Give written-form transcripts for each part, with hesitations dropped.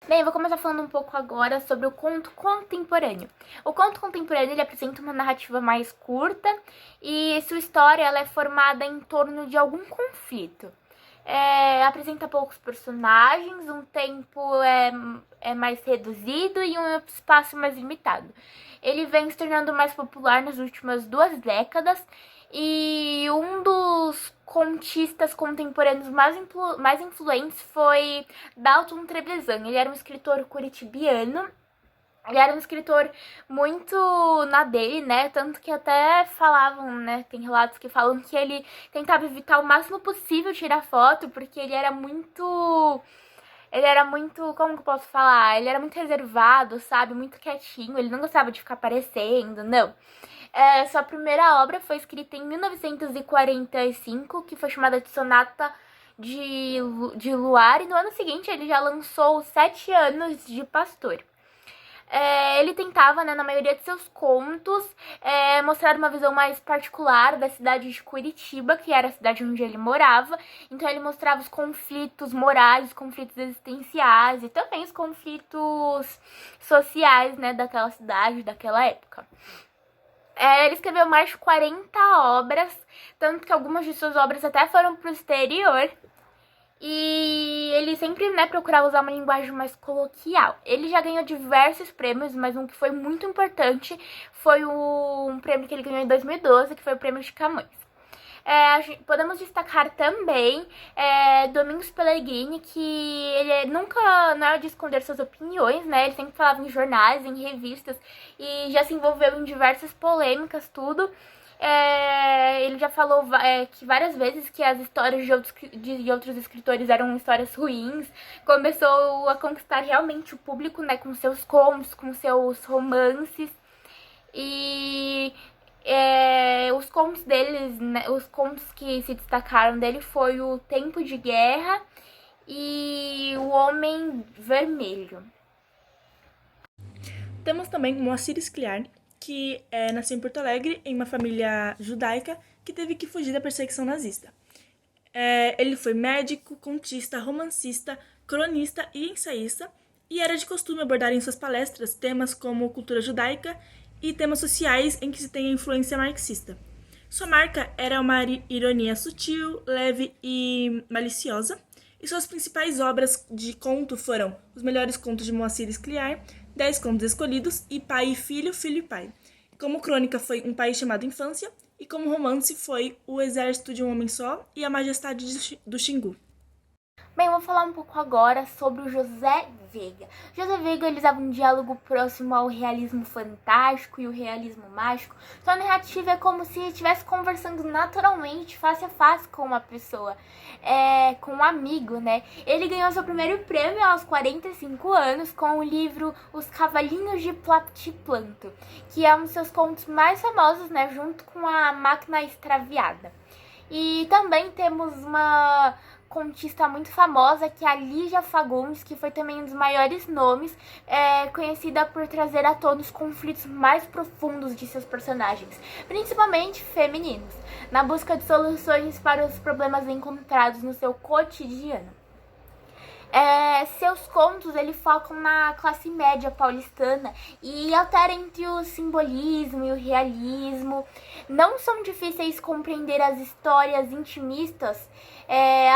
Bem, eu vou começar falando um pouco agora sobre o conto contemporâneo. O conto contemporâneo ele apresenta uma narrativa mais curta e sua história ela é formada em torno de algum conflito. Apresenta poucos personagens, um tempo é mais reduzido e um espaço mais limitado. Ele vem se tornando mais popular nas últimas 2 décadas e um dos contistas contemporâneos mais influentes foi Dalton Trevisan. Ele era um escritor curitibiano. Ele era um escritor muito na dele, né? Tanto que até falavam, né? Tem relatos que falam que ele tentava evitar o máximo possível tirar foto, porque ele era muito. Ele era muito. Como que eu posso falar? Ele era muito reservado, sabe? Muito quietinho. Ele não gostava de ficar aparecendo, não. Sua primeira obra foi escrita em 1945, que foi chamada de Sonata de Luar, e no ano seguinte ele já lançou 7 anos de Pastor. Ele tentava, né, na maioria de seus contos, mostrar uma visão mais particular da cidade de Curitiba, que era a cidade onde ele morava. Então ele mostrava os conflitos morais, os conflitos existenciais e também os conflitos sociais, né, daquela cidade, daquela época. Ele escreveu mais de 40 obras, tanto que algumas de suas obras até foram para o exterior. E ele sempre, né, procurava usar uma linguagem mais coloquial. Ele já ganhou diversos prêmios, mas um que foi muito importante foi um prêmio que ele ganhou em 2012, que foi o Prêmio de Camões. Podemos destacar também Domingos Pellegrini, que ele nunca não era de esconder suas opiniões, né? Ele sempre falava em jornais, em revistas e já se envolveu em diversas polêmicas, tudo. Ele já falou que várias vezes que as histórias de outros escritores eram histórias ruins. Começou a conquistar realmente o público, né, com seus contos, com seus romances. E os contos deles, né, os contos que se destacaram dele foi o Tempo de Guerra e o Homem Vermelho. Temos também Moacir Scliar, que nasceu em Porto Alegre em uma família judaica que teve que fugir da perseguição nazista. Ele foi médico, contista, romancista, cronista e ensaísta, e era de costume abordar em suas palestras temas como cultura judaica e temas sociais em que se tem a influência marxista. Sua marca era uma ironia sutil, leve e maliciosa, e suas principais obras de conto foram Os Melhores Contos de Moacir Scliar, 10 Contos Escolhidos e Pai e Filho, Filho e Pai. Como crônica foi Um País Chamado Infância, e como romance foi O Exército de um Homem Só e A Majestade do Xingu. Bem, eu vou falar um pouco agora sobre o José Veiga. José Veiga ele usava um diálogo próximo ao realismo fantástico e o realismo mágico. Sua narrativa é como se estivesse conversando naturalmente, face a face com uma pessoa, com um amigo, né? Ele ganhou seu primeiro prêmio aos 45 anos com o livro Os Cavalinhos de Platiplanto, que é um dos seus contos mais famosos, né? Junto com A Máquina Extraviada. E também temos uma contista muito famosa, que é a Lígia Fagundes, que foi também um dos maiores nomes, conhecida por trazer à tona os conflitos mais profundos de seus personagens, principalmente femininos, na busca de soluções para os problemas encontrados no seu cotidiano. Seus contos ele focam na classe média paulistana e altera entre o simbolismo e o realismo. Não são difíceis compreender as histórias intimistas,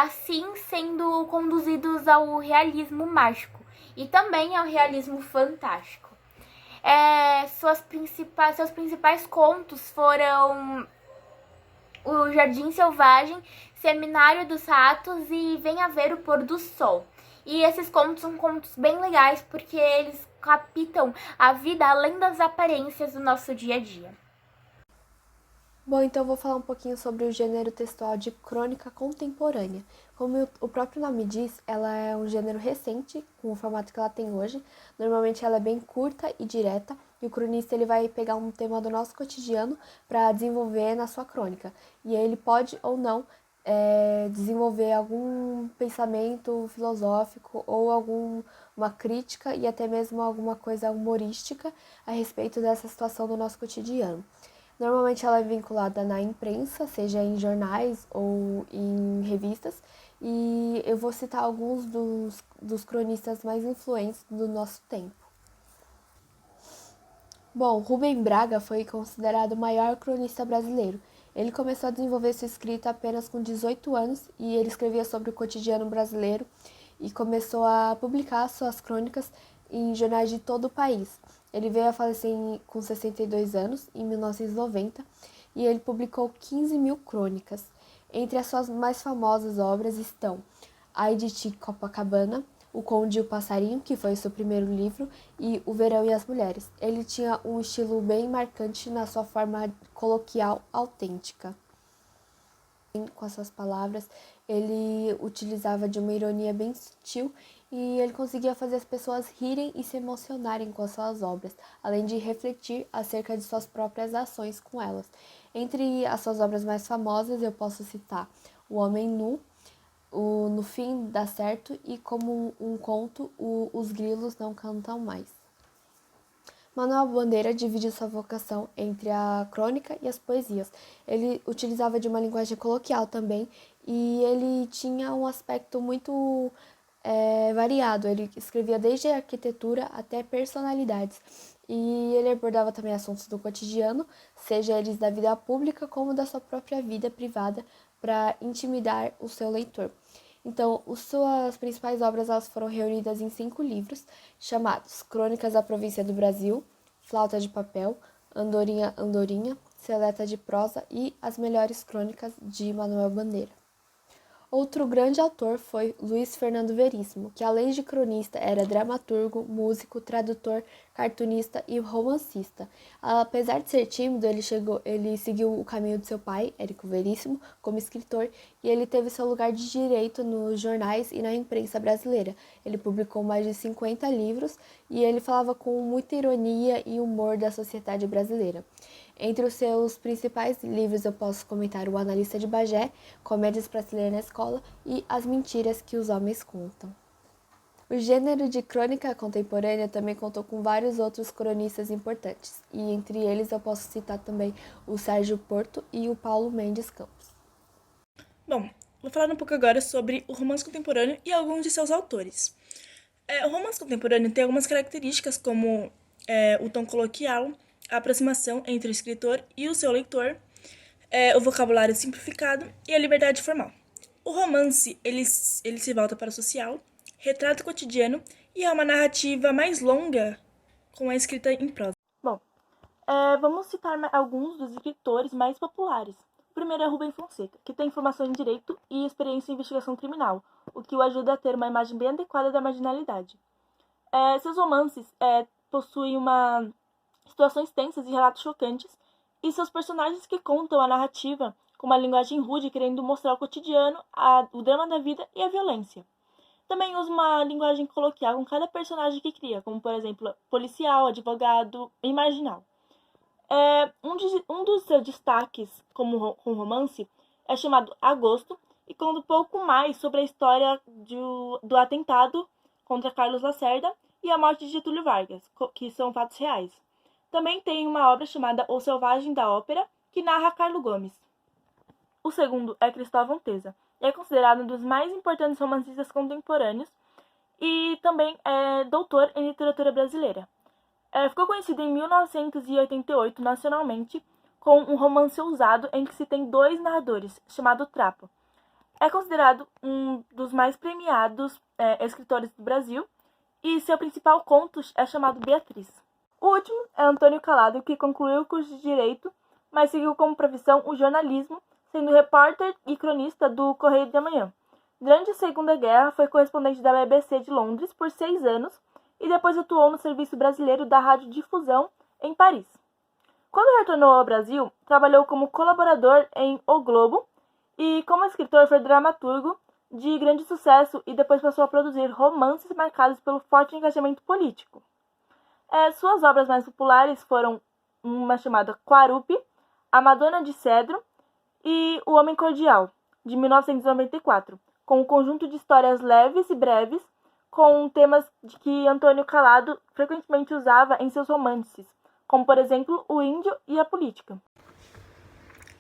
assim sendo conduzidos ao realismo mágico e também ao realismo fantástico. Seus principais contos foram O Jardim Selvagem, Seminário dos Ratos e Venha Ver o Pôr do Sol. E esses contos são contos bem legais porque eles captam a vida além das aparências do nosso dia a dia. Bom, então eu vou falar um pouquinho sobre o gênero textual de crônica contemporânea. Como o próprio nome diz, ela é um gênero recente, com o formato que ela tem hoje. Normalmente ela é bem curta e direta, e o cronista ele vai pegar um tema do nosso cotidiano para desenvolver na sua crônica. E aí ele pode ou não desenvolver algum pensamento filosófico ou alguma crítica e até mesmo alguma coisa humorística a respeito dessa situação do nosso cotidiano. Normalmente ela é vinculada na imprensa, seja em jornais ou em revistas, e eu vou citar alguns dos cronistas mais influentes do nosso tempo. Bom, Rubem Braga foi considerado o maior cronista brasileiro. Ele começou a desenvolver sua escrita apenas com 18 anos e ele escrevia sobre o cotidiano brasileiro e começou a publicar suas crônicas em jornais de todo o país. Ele veio a falecer com 62 anos, em 1990, e ele publicou 15 mil crônicas. Entre as suas mais famosas obras estão Ai de Ti, Copacabana, O Conde e o Passarinho, que foi o seu primeiro livro, e O Verão e as Mulheres. Ele tinha um estilo bem marcante na sua forma coloquial autêntica. Com as suas palavras, ele utilizava de uma ironia bem sutil e ele conseguia fazer as pessoas rirem e se emocionarem com as suas obras, além de refletir acerca de suas próprias ações com elas. Entre as suas obras mais famosas, eu posso citar O Homem Nu, o No Fim Dá Certo e, como um conto, Os Grilos Não Cantam Mais. Manuel Bandeira divide sua vocação entre a crônica e as poesias. Ele utilizava de uma linguagem coloquial também e ele tinha um aspecto muito variado. Ele escrevia desde arquitetura até personalidades. E ele abordava também assuntos do cotidiano, seja eles da vida pública como da sua própria vida privada, para intimidar o seu leitor. Então, as suas principais obras elas foram reunidas em 5 livros, chamados Crônicas da Província do Brasil, Flauta de Papel, Andorinha, Andorinha, Seleta de Prosa e As Melhores Crônicas de Manuel Bandeira. Outro grande autor foi Luiz Fernando Veríssimo, que além de cronista era dramaturgo, músico, tradutor, cartunista e romancista. Apesar de ser tímido, ele seguiu o caminho de seu pai, Érico Veríssimo, como escritor, e ele teve seu lugar de direito nos jornais e na imprensa brasileira. Ele publicou mais de 50 livros e ele falava com muita ironia e humor da sociedade brasileira. Entre os seus principais livros eu posso comentar O Analista de Bagé, Comédias para se ler na escola e As Mentiras que os Homens Contam. O gênero de crônica contemporânea também contou com vários outros cronistas importantes, e entre eles eu posso citar também o Sérgio Porto e o Paulo Mendes Campos. Bom, vou falar um pouco agora sobre o romance contemporâneo e alguns de seus autores. O romance contemporâneo tem algumas características como o tom coloquial, a aproximação entre o escritor e o seu leitor, o vocabulário simplificado e a liberdade formal. O romance ele se volta para o social, retrata o cotidiano e é uma narrativa mais longa com a escrita em prosa. Bom, vamos citar alguns dos escritores mais populares. O primeiro é Rubem Fonseca, que tem formação em Direito e experiência em investigação criminal, o que o ajuda a ter uma imagem bem adequada da marginalidade. Seus romances possuem situações tensas e relatos chocantes, e seus personagens que contam a narrativa com uma linguagem rude, querendo mostrar o cotidiano, o drama da vida e a violência. Também usa uma linguagem coloquial com cada personagem que cria, como, por exemplo, policial, advogado e marginal. Um dos seus destaques com romance é chamado Agosto, e conta um pouco mais sobre a história do atentado contra Carlos Lacerda e a morte de Getúlio Vargas, que são fatos reais. Também tem uma obra chamada O Selvagem da Ópera, que narra Carlo Gomes. O segundo é Cristóvão Teza. É considerado um dos mais importantes romancistas contemporâneos e também é doutor em literatura brasileira. Ficou conhecido em 1988 nacionalmente com um romance ousado em que se tem 2 narradores, chamado Trapo. É considerado um dos mais premiados escritores do Brasil e seu principal conto é chamado Beatriz. O último é Antônio Calado, que concluiu o curso de Direito, mas seguiu como profissão o jornalismo, sendo repórter e cronista do Correio de Amanhã. Durante a Segunda Guerra, foi correspondente da BBC de Londres por 6 anos e depois atuou no Serviço Brasileiro da Radiodifusão em Paris. Quando retornou ao Brasil, trabalhou como colaborador em O Globo e, como escritor, foi dramaturgo de grande sucesso e depois passou a produzir romances marcados pelo forte engajamento político. Suas obras mais populares foram uma chamada Quarupi, A Madonna de Cedro e O Homem Cordial, de 1994, com um conjunto de histórias leves e breves, com temas que Antônio Calado frequentemente usava em seus romances, como, por exemplo, o índio e a política.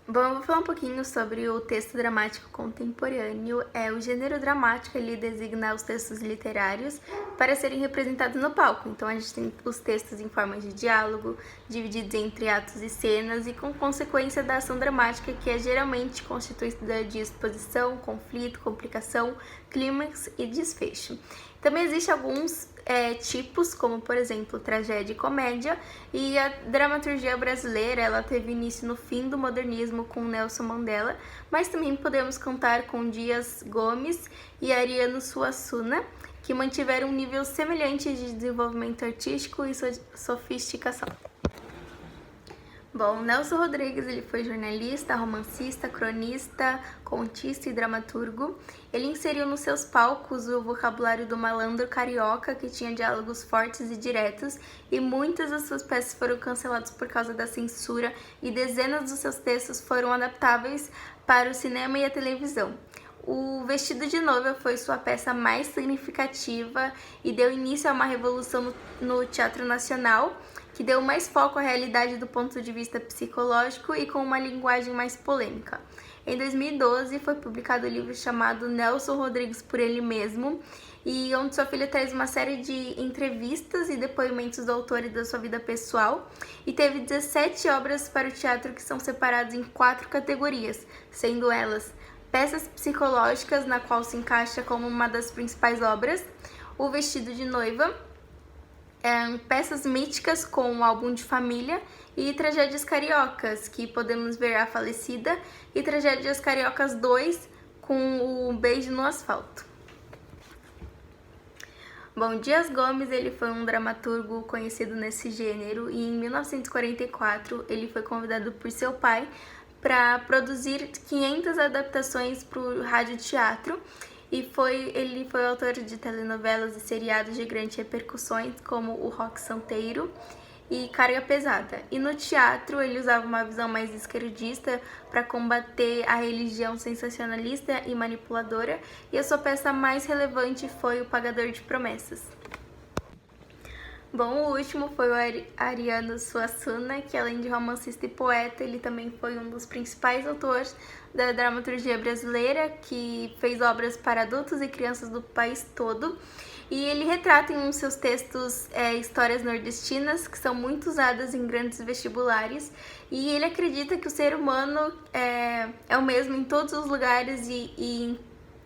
Bom, eu vou falar um pouquinho sobre o texto dramático contemporâneo. O gênero dramático, ele designa os textos literários para serem representados no palco. Então a gente tem os textos em forma de diálogo, divididos entre atos e cenas e com consequência da ação dramática, que é geralmente constituída de exposição, conflito, complicação, clímax e desfecho. Também existem alguns tipos, como por exemplo tragédia e comédia, e a dramaturgia brasileira ela teve início no fim do modernismo com Nelson Mandela, mas também podemos contar com Dias Gomes e Ariano Suassuna, que mantiveram um nível semelhante de desenvolvimento artístico e sofisticação. Bom, Nelson Rodrigues ele foi jornalista, romancista, cronista, contista e dramaturgo. Ele inseriu nos seus palcos o vocabulário do malandro carioca, que tinha diálogos fortes e diretos, e muitas das suas peças foram canceladas por causa da censura, e dezenas dos seus textos foram adaptáveis para o cinema e a televisão. O Vestido de Noiva foi sua peça mais significativa e deu início a uma revolução no teatro nacional, que deu mais foco à realidade do ponto de vista psicológico e com uma linguagem mais polêmica. Em 2012, foi publicado o livro chamado Nelson Rodrigues por Ele Mesmo, e onde sua filha traz uma série de entrevistas e depoimentos do autor e da sua vida pessoal, e teve 17 obras para o teatro que são separadas em 4 categorias, sendo elas peças psicológicas, na qual se encaixa como uma das principais obras, O Vestido de Noiva, peças míticas com o álbum de família e tragédias cariocas, que podemos ver A Falecida e Tragédias Cariocas 2 com o Beijo no Asfalto. Bom, Dias Gomes ele foi um dramaturgo conhecido nesse gênero e em 1944 ele foi convidado por seu pai para produzir 500 adaptações para o radioteatro. E ele foi autor de telenovelas e seriados de grandes repercussões, como O Rock Santeiro e Carga Pesada. E no teatro ele usava uma visão mais esquerdista para combater a religião sensacionalista e manipuladora, e a sua peça mais relevante foi O Pagador de Promessas. Bom, o último foi o Ariano Suassuna, que além de romancista e poeta, ele também foi um dos principais autores da dramaturgia brasileira, que fez obras para adultos e crianças do país todo. E ele retrata em um dos seus textos histórias nordestinas, que são muito usadas em grandes vestibulares. E ele acredita que o ser humano é o mesmo em todos os lugares e em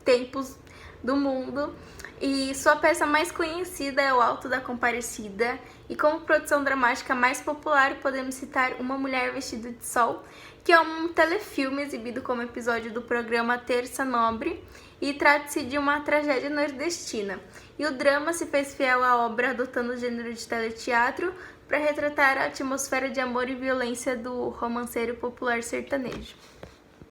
tempos do mundo. E sua peça mais conhecida é O Alto da Comparecida, e como produção dramática mais popular podemos citar Uma Mulher Vestida de Sol, que é um telefilme exibido como episódio do programa Terça Nobre, e trata-se de uma tragédia nordestina. E o drama se fez fiel à obra, adotando o gênero de teleteatro para retratar a atmosfera de amor e violência do romanceiro popular sertanejo.